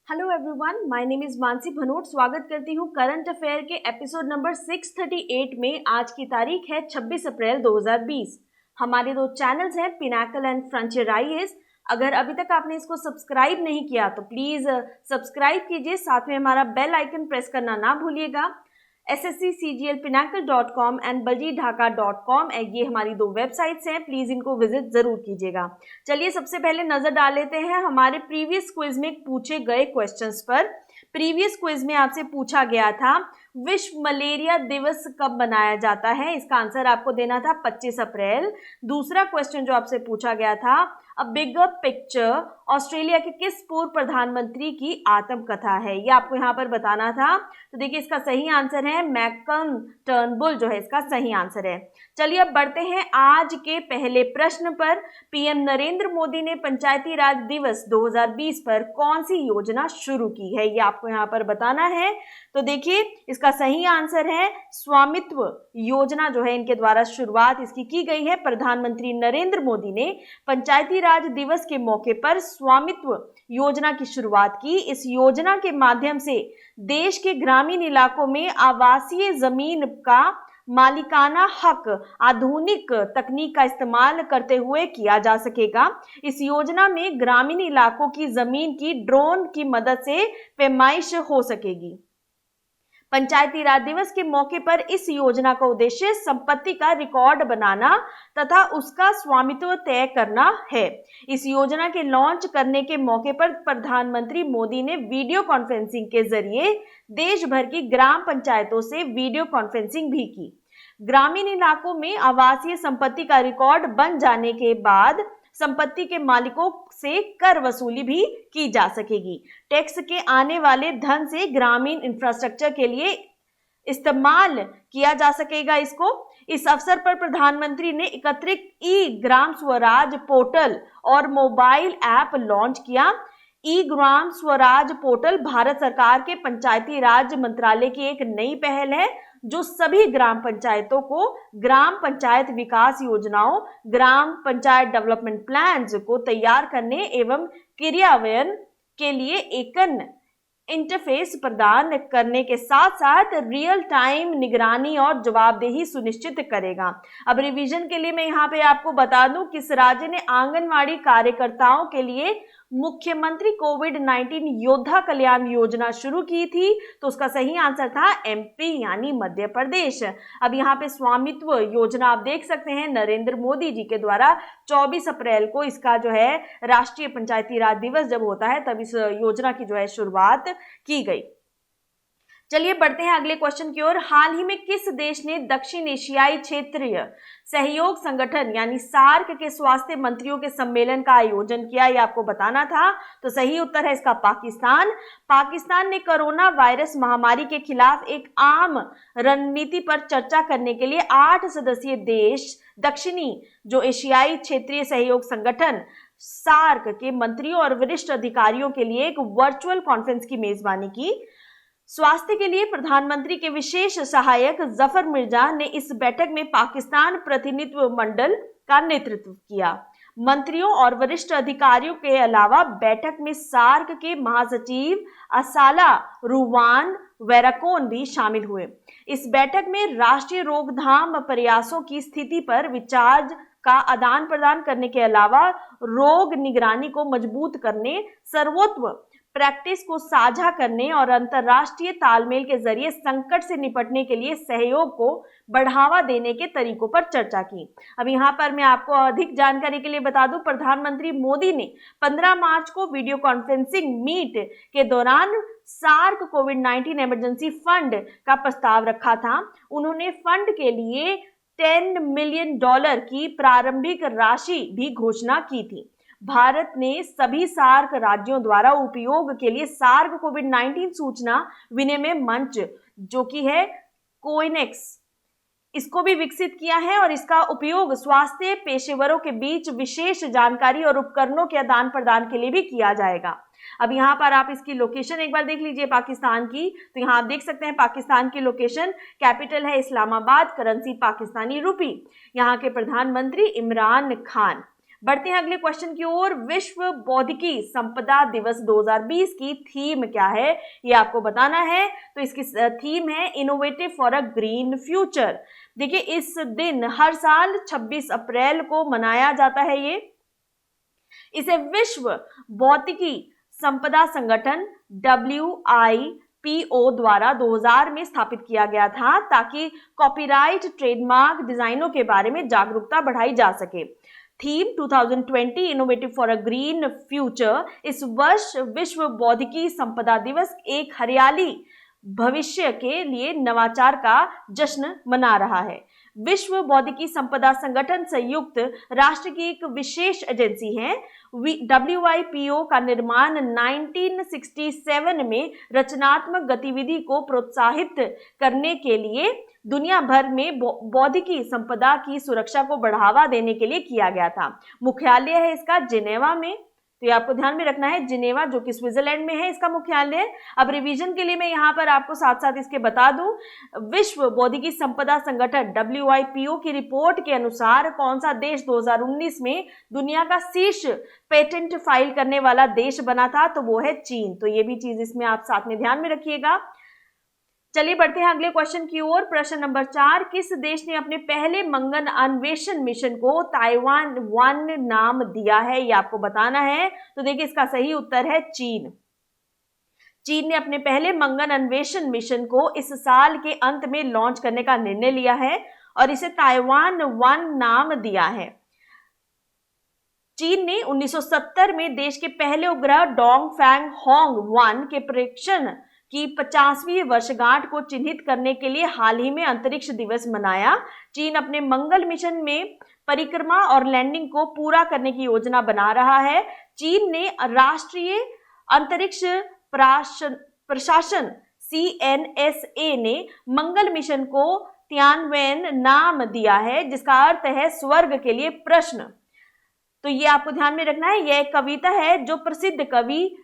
Hello everyone, my name is Mansi Bhanot. स्वागत करती हूँ करंट अफेयर के एपिसोड नंबर 638 में। आज की तारीख है 26 अप्रैल 2020। हमारे दो चैनल्स हैं, पिनाकल एंड फ्रंटियर आईएएस। अगर अभी तक आपने इसको सब्सक्राइब नहीं किया तो प्लीज सब्सक्राइब कीजिए, साथ में हमारा बेल आइकन प्रेस करना ना भूलिएगा। ssccglpinacle.com एंड baljeetdhaka.com ये हमारी दो वेबसाइट्स हैं, प्लीज इनको विजिट जरूर कीजिएगा। चलिए सबसे पहले नजर डाल लेते हैं हमारे प्रीवियस क्विज में पूछे गए क्वेश्चंस पर। प्रीवियस क्विज में आपसे पूछा गया था विश्व मलेरिया दिवस कब मनाया जाता है। इसका आंसर आपको देना था 25 अप्रैल। दूसरा क्वेश्चन जो आपसे पूछा गया था, अ बिगर पिक्चर ऑस्ट्रेलिया के किस पूर्व प्रधानमंत्री की आत्मकथा है, ये आपको यहाँ पर बताना था। तो देखिए इसका सही आंसर है मैल्कम टर्नबुल, जो है इसका सही आंसर है। चलिए अब बढ़ते हैं आज के पहले प्रश्न पर। पीएम नरेंद्र मोदी ने पंचायती राज दिवस 2020 पर कौन सी योजना शुरू की है, ये आपको यहाँ पर बताना है। तो देखिए इसका सही आंसर है स्वामित्व योजना, जो है इनके द्वारा शुरुआत इसकी की गई है। प्रधानमंत्री नरेंद्र मोदी ने पंचायती राज दिवस के मौके पर स्वामित्व योजना की शुरुआत की। इस योजना के माध्यम से देश के ग्रामीण इलाकों में आवासीय जमीन का मालिकाना हक आधुनिक तकनीक का इस्तेमाल करते हुए किया जा सकेगा। इस योजना में ग्रामीण इलाकों की जमीन की ड्रोन की मदद से पैमाइश हो सकेगी। पंचायती राज दिवस के मौके पर इस योजना का उद्देश्य संपत्ति का रिकॉर्ड बनाना तथा उसका स्वामित्व तय करना है। इस योजना के लॉन्च करने के मौके पर प्रधानमंत्री मोदी ने वीडियो कॉन्फ्रेंसिंग के जरिए देश भर की ग्राम पंचायतों से वीडियो कॉन्फ्रेंसिंग भी की। ग्रामीण इलाकों में आवासीय संपत्ति का रिकॉर्ड बन जाने के बाद संपत्ति के मालिकों से कर वसूली भी की जा सकेगी। टैक्स के आने वाले धन से ग्रामीण इंफ्रास्ट्रक्चर के लिए इस्तेमाल किया जा सकेगा इसको। इस अवसर पर प्रधानमंत्री ने एकत्रित ई ग्राम स्वराज पोर्टल और मोबाइल ऐप लॉन्च किया। ई ग्राम स्वराज पोर्टल भारत सरकार के पंचायती राज मंत्रालय की एक नई पहल है, जो सभी ग्राम पंचायतों को ग्राम पंचायत विकास योजनाओं, ग्राम पंचायत डेवलपमेंट प्लान्स को तैयार करने एवं क्रियान्वयन के लिए एकन इंटरफेस प्रदान करने के साथ साथ रियल टाइम निगरानी और जवाबदेही सुनिश्चित करेगा। अब रिवीजन के लिए मैं यहाँ पे आपको बता दूं, किस राज्य ने आंगनवाड़ी कार्यकर्ताओं के लिए मुख्यमंत्री कोविड-19 योद्धा कल्याण योजना शुरू की थी। तो उसका सही आंसर था एमपी यानी मध्य प्रदेश। अब यहाँ पे स्वामित्व योजना आप देख सकते हैं नरेंद्र मोदी जी के द्वारा 24 अप्रैल को इसका जो है राष्ट्रीय पंचायती राज दिवस जब होता है तब इस योजना की जो है शुरुआत की गई। चलिए बढ़ते हैं अगले क्वेश्चन की ओर। हाल ही में किस देश ने दक्षिण एशियाई क्षेत्रीय सहयोग संगठन यानी सार्क के स्वास्थ्य मंत्रियों के सम्मेलन का आयोजन किया, ये आपको बताना था। तो सही उत्तर है इसका पाकिस्तान। पाकिस्तान ने कोरोना वायरस महामारी के खिलाफ एक आम रणनीति पर चर्चा करने के लिए 8 सदस्यीय देश दक्षिणी जो एशियाई क्षेत्रीय सहयोग संगठन सार्क के मंत्रियों और वरिष्ठ अधिकारियों के लिए एक वर्चुअल कॉन्फ्रेंस की मेजबानी की। स्वास्थ्य के लिए प्रधानमंत्री के विशेष सहायक जफर मिर्जा ने इस बैठक में पाकिस्तान प्रतिनिधित्व मंडल का नेतृत्व किया। मंत्रियों और वरिष्ठ अधिकारियों के अलावा बैठक में सार्क के महासचिव असाला रूवान वेराकोन भी शामिल हुए। इस बैठक में राष्ट्रीय रोकथाम प्रयासों की स्थिति पर विचार का आदान प्रदान करने के अलावा रोग निगरानी को मजबूत करने, सर्वोत्तम प्रैक्टिस को साझा करने और अंतर्राष्ट्रीय तालमेल के जरिए संकट से निपटने के लिए सहयोग को बढ़ावा देने के तरीकों पर चर्चा की। अब यहाँ पर मैं आपको अधिक जानकारी के लिए बता दूं, प्रधानमंत्री मोदी ने 15 मार्च को वीडियो कॉन्फ्रेंसिंग मीट के दौरान सार्क कोविड-19 इमरजेंसी फंड का प्रस्ताव रखा था। उन्होंने फंड के लिए $10 मिलियन की प्रारंभिक राशि भी घोषणा की थी। भारत ने सभी सार्क राज्यों द्वारा उपयोग के लिए सार्क कोविड-19 सूचना विनिमय मंच जो कि है कोइनेक्स, इसको भी विकसित किया है और इसका उपयोग स्वास्थ्य पेशेवरों के बीच विशेष जानकारी और उपकरणों के आदान प्रदान के लिए भी किया जाएगा। अब यहाँ पर आप इसकी लोकेशन एक बार देख लीजिए पाकिस्तान की। तो यहाँ आप देख सकते हैं पाकिस्तान की लोकेशन, कैपिटल है इस्लामाबाद, करेंसी पाकिस्तानी रुपी, यहाँ के प्रधानमंत्री इमरान खान। बढ़ते हैं अगले क्वेश्चन की ओर। विश्व बौद्धिकी संपदा दिवस 2020 की थीम क्या है, ये आपको बताना है। तो इसकी थीम है innovative for a green future. देखिए, इस दिन हर साल 26 अप्रैल को मनाया जाता है। इसे विश्व बौद्धिकी संपदा संगठन WIPO द्वारा 2000 में स्थापित किया गया था, ताकि कॉपीराइट, ट्रेडमार्क, डिजाइनों के बारे में जागरूकता बढ़ाई जा सके। Theme 2020 innovative for a green future. इस वर्ष विश्व बौद्धिकी संपदा दिवस एक हरियाली भविष्य के लिए नवाचार का जश्न मना रहा है। विश्व बौद्धिकी संपदा संगठन संयुक्त राष्ट्र की एक विशेष एजेंसी है। WIPO का निर्माण 1967 में रचनात्मक गतिविधि को प्रोत्साहित करने के लिए दुनिया भर में बौद्धिकी संपदा की सुरक्षा को बढ़ावा देने के लिए किया गया था। मुख्यालय है इसका जिनेवा में। तो ये आपको ध्यान में रखना है, जिनेवा जो कि स्विट्जरलैंड में है, इसका मुख्यालय है। अब रिवीजन के लिए मैं यहाँ पर आपको साथ साथ इसके बता दूं, विश्व बौद्धिकी संपदा संगठन WIPO की रिपोर्ट के अनुसार कौन सा देश 2019 में दुनिया का शीर्ष पेटेंट फाइल करने वाला देश बना था, तो वो है चीन। तो ये भी चीज इसमें आप साथ में ध्यान में रखिएगा। चलिए बढ़ते हैं अगले क्वेश्चन की ओर। प्रश्न नंबर 4, किस देश ने अपने पहले मंगल अन्वेषण मिशन को ताइवान 1 नाम दिया है, ये आपको बताना है। तो देखिए, इसका सही उत्तर है चीन। चीन ने अपने पहले मंगल अन्वेषण मिशन को इस साल के अंत में लॉन्च करने का निर्णय लिया है और इसे ताइवान 1 नाम दिया है। चीन ने 1970 में देश के पहले उपग्रह डोंगफेंग होंग 1 के परीक्षण की 50वीं वर्षगांठ को चिन्हित करने के लिए हाल ही में अंतरिक्ष दिवस मनाया। चीन अपने मंगल मिशन में परिक्रमा और लैंडिंग को पूरा करने की योजना बना रहा है। चीन ने राष्ट्रीय अंतरिक्ष प्रशासन CNSA ने मंगल मिशन को तियानवेन नाम दिया है, जिसका अर्थ है स्वर्ग के लिए प्रश्न। तो ये आपको ध्यान में रखना है। यह एक कविता है जो प्रसिद्ध कवि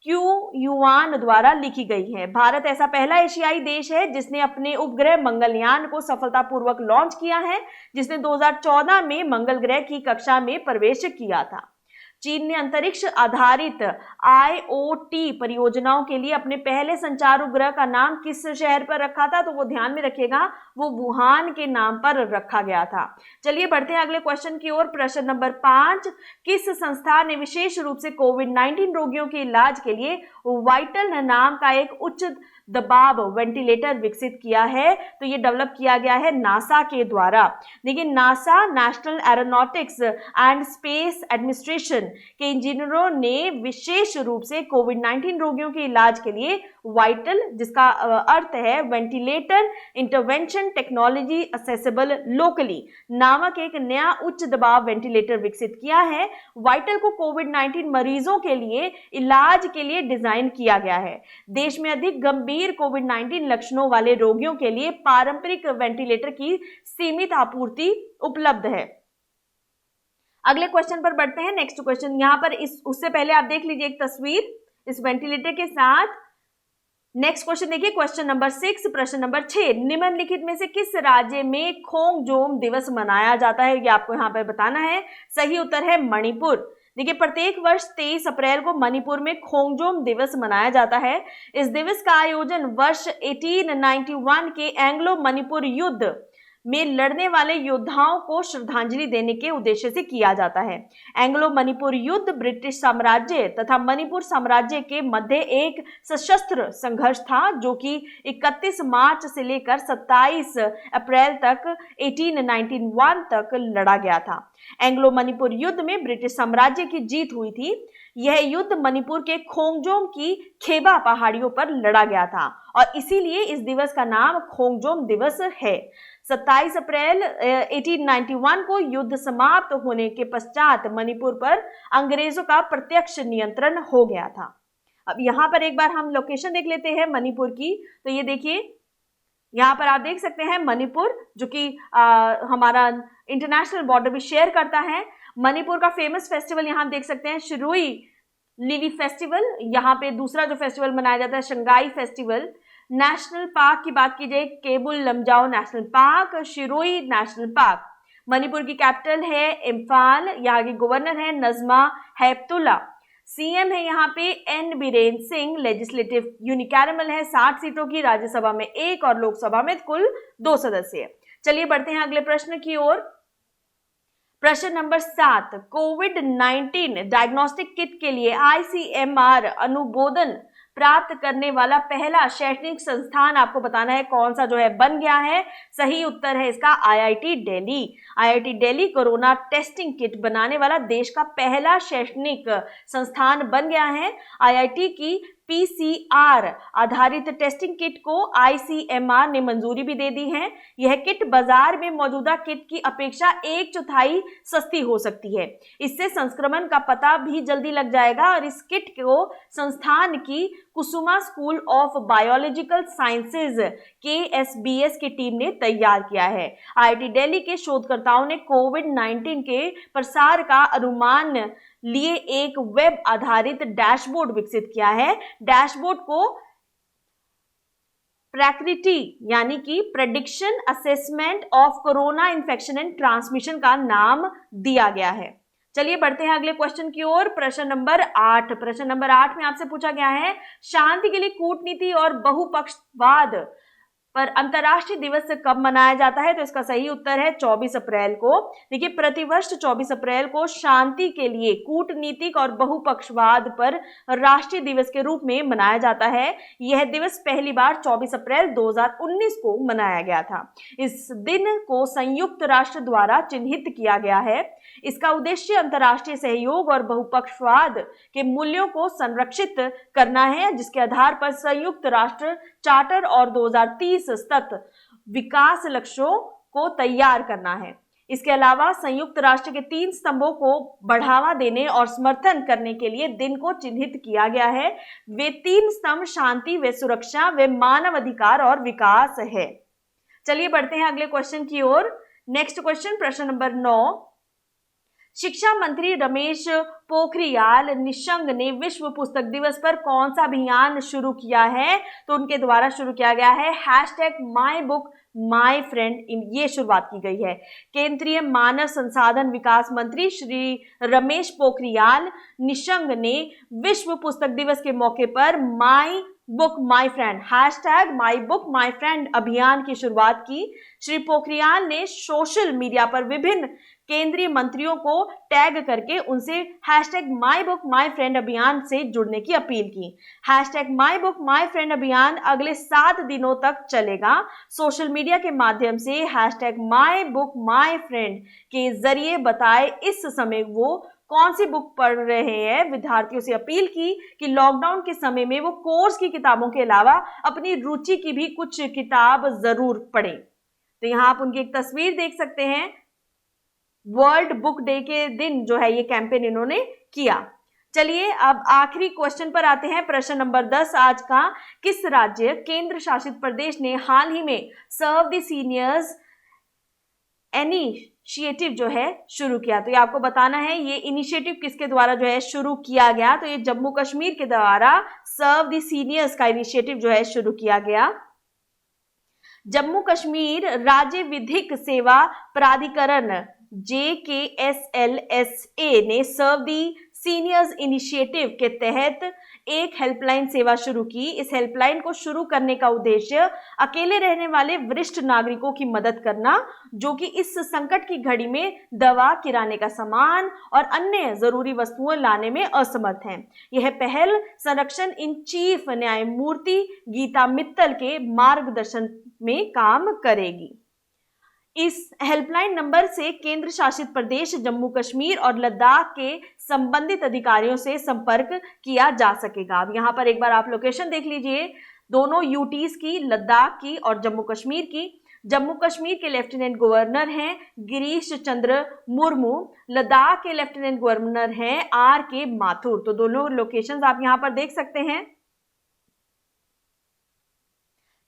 क्यू युआन द्वारा लिखी गई है। भारत ऐसा पहला एशियाई देश है जिसने अपने उपग्रह मंगलयान को सफलतापूर्वक लॉन्च किया है, जिसने 2014 में मंगल ग्रह की कक्षा में प्रवेश किया था। चीन ने अंतरिक्ष आधारित IoT परियोजनाओं के लिए अपने पहले संचार उपग्रह का नाम किस शहर पर रखा था, तो वो ध्यान में रखिएगा, वो वुहान के नाम पर रखा गया था। चलिए बढ़ते हैं अगले क्वेश्चन की ओर। प्रश्न नंबर 5, किस संस्था ने विशेष रूप से कोविड-19 रोगियों के इलाज के लिए वाइटल नाम का एक उच्च दबाव वेंटिलेटर विकसित किया है? तो ये डेवलप किया गया है नासा के द्वारा। देखिए, NASA national aeronautics and space administration के इंजीनियरों ने विशेष रूप से कोविड-19 रोगियों के इलाज के लिए वाइटल, जिसका अर्थ है ventilator intervention technology accessible locally, नामक एक नया उच्च दबाव वेंटिलेटर विकसित किया है। वाइटल को कोविड-19 मरीजों के लिए इलाज के लिए डिजाइन किया गया है। देश में अधिक गंभीर कोविड-19 लक्षणों वाले रोगियों के लिए पारंपरिक वेंटिलेटर की सीमित आपूर्ति उपलब्ध है। अगले क्वेश्चन पर बढ़ते हैं। नेक्स्ट क्वेश्चन यहाँ पर उससे पहले आप देख लीजिए एक तस्वीर इस वेंटिलेटर के साथ। नेक्स्ट क्वेश्चन देखिए, क्वेश्चन नंबर 6, प्रश्न नंबर 6, निम्नलिखित में से किस राज्य में खोंगजोम दिवस मनाया जाता है, ये आपको यहाँ पर बताना है। सही उत्तर है मणिपुर। देखिए, प्रत्येक वर्ष 23 अप्रैल को मणिपुर में खोंगजोम दिवस मनाया जाता है। इस दिवस का आयोजन वर्ष 1891 के एंग्लो मणिपुर युद्ध में लड़ने वाले योद्धाओं को श्रद्धांजलि देने के उद्देश्य से किया जाता है। एंग्लो मणिपुर युद्ध ब्रिटिश साम्राज्य तथा मणिपुर साम्राज्य के मध्य एक सशस्त्र संघर्ष था, जो कि 31 मार्च से लेकर 27 अप्रैल तक 1891 तक लड़ा गया था। एंग्लो मणिपुर युद्ध में ब्रिटिश साम्राज्य की जीत हुई थी। यह युद्ध मणिपुर के खोंगजोम की खेबा पहाड़ियों पर लड़ा गया था और इसीलिए इस दिवस का नाम खोंगजोम दिवस है। 27 अप्रैल 1891 को युद्ध समाप्त होने के पश्चात मणिपुर पर अंग्रेजों का प्रत्यक्ष नियंत्रण हो गया था। अब यहाँ पर एक बार हम लोकेशन देख लेते हैं मणिपुर की। तो ये देखिए, यहाँ पर आप देख सकते हैं मणिपुर, जो कि हमारा इंटरनेशनल बॉर्डर भी शेयर करता है। मणिपुर का फेमस फेस्टिवल यहाँ देख सकते हैं, शिरुई लिली फेस्टिवल। यहाँ पे दूसरा जो फेस्टिवल मनाया जाता है शंघाई फेस्टिवल। नेशनल पार्क की बात की जाए, Keibul Lamjao national park, Shirui national park. Manipur की कैपिटल है इम्फाल, यहाँ की गवर्नर है नजमा हेपतुल्ला, सीएम है यहाँ पे N Biren Singh, legislative unicameral है 60 सीटों की, राज्यसभा में 1 और लोकसभा में कुल 2 सदस्य। चलिए बढ़ते हैं अगले प्रश्न की ओर। प्रश्न नंबर 7, कोविड-19 डायग्नोस्टिक किट के लिए आईसीएमआर अनुमोदन प्राप्त करने वाला पहला शैक्षणिक संस्थान आपको बताना है कौन सा जो है बन गया है। सही उत्तर है इसका IIT Delhi. IIT Delhi corona testing kit बनाने वाला देश का पहला शैक्षणिक संस्थान बन गया है। आईआईटी की पीसीआर आधारित टेस्टिंग किट को आईसीएमआर ने मंजूरी भी दे दी है। यह किट बाजार में मौजूदा किट की अपेक्षा 1/4 सस्ती हो सकती है। इससे संक्रमण का पता भी जल्दी लग जाएगा और इस किट को संस्थान की कुसुमा स्कूल ऑफ बायोलॉजिकल साइंसेज केएसबीएस की टीम ने तैयार किया है। आईआईटी दिल्ली के शोधकर्ताओं ने कोविड-19 के प्रसार का अनुमान लिए एक वेब आधारित डैशबोर्ड विकसित किया है। डैशबोर्ड को प्रैक्रिटी यानी कि prediction assessment of corona infection and transmission का नाम दिया गया है। चलिए बढ़ते हैं अगले क्वेश्चन की ओर। प्रश्न नंबर 8। प्रश्न नंबर 8 में आपसे पूछा गया है शांति के लिए कूटनीति और बहुपक्षवाद पर अंतर्राष्ट्रीय दिवस कब मनाया जाता है। तो इसका सही उत्तर है 24 अप्रैल को। देखिए प्रतिवर्ष 24 अप्रैल को शांति के लिए कूटनीतिक और बहुपक्षवाद पर राष्ट्रीय दिवस के रूप में मनाया जाता है। यह दिवस पहली बार 24 अप्रैल 2019 को मनाया गया था। इस दिन को संयुक्त राष्ट्र द्वारा चिन्हित किया गया है। इसका उद्देश्य अंतर्राष्ट्रीय सहयोग और बहुपक्षवाद के मूल्यों को संरक्षित करना है, जिसके आधार पर संयुक्त राष्ट्र चार्टर और 2030 तक विकास लक्ष्यों को तैयार करना है। इसके अलावा संयुक्त राष्ट्र के 3 स्तंभों को बढ़ावा देने और समर्थन करने के लिए दिन को चिन्हित किया गया है। वे 3 स्तंभ शांति व सुरक्षा व मानव अधिकार और विकास है। चलिए बढ़ते हैं अगले क्वेश्चन की ओर। नेक्स्ट क्वेश्चन प्रश्न नंबर 9। शिक्षा मंत्री रमेश पोखरियाल निशंक ने विश्व पुस्तक दिवस पर कौन सा अभियान शुरू किया है। तो उनके द्वारा शुरू किया गया है #MyBookMyFriend, ये शुरुआत की गई है। केंद्रीय मानव संसाधन विकास मंत्री श्री रमेश पोखरियाल निशंक ने विश्व पुस्तक दिवस के मौके पर my book my friend #MyBookMyFriend अभियान की शुरुआत की। श्री पोखरियाल ने सोशल मीडिया पर विभिन्न केंद्रीय मंत्रियों को टैग करके उनसे #MyBookMyFriend अभियान से जुड़ने की अपील की। #MyBookMyFriend अभियान अगले 7 दिनों तक चलेगा। सोशल मीडिया के माध्यम से #MyBookMyFriend के जरिए बताए इस समय वो कौन सी बुक पढ़ रहे हैं। विद्यार्थियों से अपील की कि लॉकडाउन के समय में वो कोर्स की किताबों के अलावा अपनी रुचि की भी कुछ किताब जरूर पढ़ें। तो यहाँ आप उनकी एक तस्वीर देख सकते हैं। वर्ल्ड बुक डे के दिन जो है ये कैंपेन इन्होंने किया। चलिए अब आखिरी क्वेश्चन पर आते हैं। प्रश्न नंबर 10 आज का। किस राज्य केंद्र शासित प्रदेश ने हाल ही में सर्व द सीनियर्स इनिशिएटिव जो है शुरू किया। तो ये आपको बताना है ये इनिशिएटिव किसके द्वारा जो है शुरू किया गया। तो ये जम्मू कश्मीर के द्वारा सर्व द सीनियर्स का इनिशिएटिव जो है शुरू किया गया। जम्मू कश्मीर राज्य विधिक सेवा प्राधिकरण JKSLSA ने सर्व दी सीनियर्स इनिशिएटिव के तहत एक हेल्पलाइन सेवा शुरू की। इस हेल्पलाइन को शुरू करने का उद्देश्य अकेले रहने वाले वरिष्ठ नागरिकों की मदद करना, जो कि इस संकट की घड़ी में दवा, किराने का सामान और अन्य जरूरी वस्तुएं लाने में असमर्थ हैं। यह पहल संरक्षण इन चीफ न्यायमूर्ति गीता मित्तल के मार्गदर्शन में काम करेगी। इस हेल्पलाइन नंबर से केंद्र शासित प्रदेश जम्मू कश्मीर और लद्दाख के संबंधित अधिकारियों से संपर्क किया जा सकेगा। अब यहाँ पर एक बार आप लोकेशन देख लीजिए, दोनों यूटीज की, लद्दाख की और जम्मू कश्मीर की। जम्मू कश्मीर के लेफ्टिनेंट गवर्नर हैं गिरीश चंद्र मुर्मू, लद्दाख के लेफ्टिनेंट गवर्नर हैं RK माथुर। तो दोनों लोकेशंस आप यहाँ पर देख सकते हैं।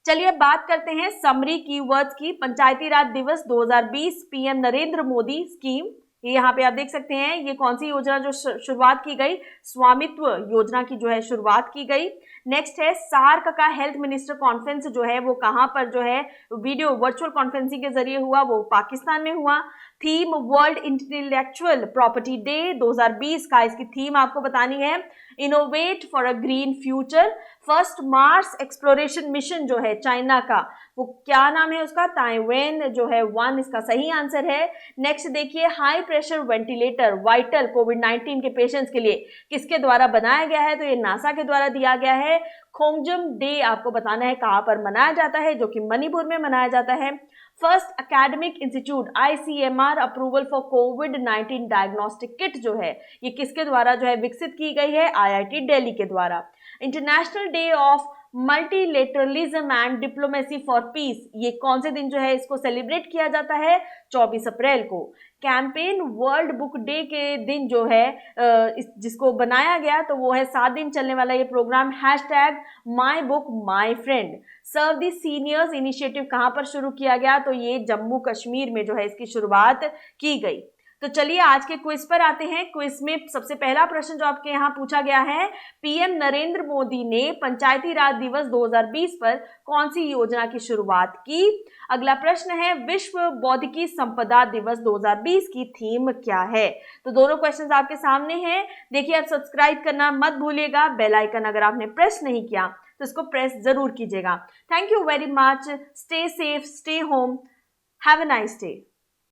चलिए बात करते हैं समरी कीवर्ड्स की। पंचायती राज दिवस 2020 PM नरेंद्र मोदी स्कीम, ये यहाँ पे आप देख सकते हैं। ये कौन सी योजना जो शुरुआत की गई, स्वामित्व योजना की जो है शुरुआत की गई। नेक्स्ट है सार्क का हेल्थ मिनिस्टर कॉन्फ्रेंस जो है वो कहाँ पर जो है वीडियो वर्चुअल कॉन्फ्रेंसिंग के जरिए हुआ, वो पाकिस्तान में हुआ। Theme world intellectual property day 2020 का, इसकी थीम आपको बतानी है innovate for a green future. First Mars exploration mission जो है चाइना का, वो क्या नाम है उसका, ताइवान जो है 1 इसका सही आंसर है। नेक्स्ट देखिए, हाई प्रेशर वेंटिलेटर वाइटल कोविड-19 के पेशेंट्स के लिए किसके द्वारा बनाया गया है, तो ये नासा के द्वारा दिया गया है। खोंगजम डे आपको बताना है कहां पर मनाया जाता है, जो कि मणिपुर में मनाया जाता है। First academic institute ICMR approval for covid diagnostic kit जो है, ये किसके द्वारा जो है विकसित की गई है, IIT दिल्ली के द्वारा। International day of multilateralism and diplomacy for piece, ये कौन से दिन जो है इसको सेलिब्रेट किया जाता है, 24 अप्रैल को। कैंपेन वर्ल्ड बुक डे के दिन जो है जिसको बनाया गया, तो वो है 7 दिन चलने वाला ये program #MyBookMyFriend। Serve the seniors initiative कहां पर शुरू किया गया, तो ये जम्मू कश्मीर में जो है इसकी शुरुआत की गई। तो चलिए आज के क्विज पर आते हैं। क्विज में सबसे पहला प्रश्न जो आपके यहाँ पूछा गया है, पीएम नरेंद्र मोदी ने पंचायती राज दिवस 2020 पर कौन सी योजना की शुरुआत की। अगला प्रश्न है, विश्व बौद्धिकी संपदा दिवस 2020 की थीम क्या है। तो दोनों क्वेश्चंस आपके सामने हैं। देखिए, आप सब्सक्राइब करना मत भूलिएगा, बेल आइकन अगर आपने प्रेस नहीं किया तो इसको प्रेस जरूर कीजिएगा। Thank you very much, stay safe, stay home, have a nice day.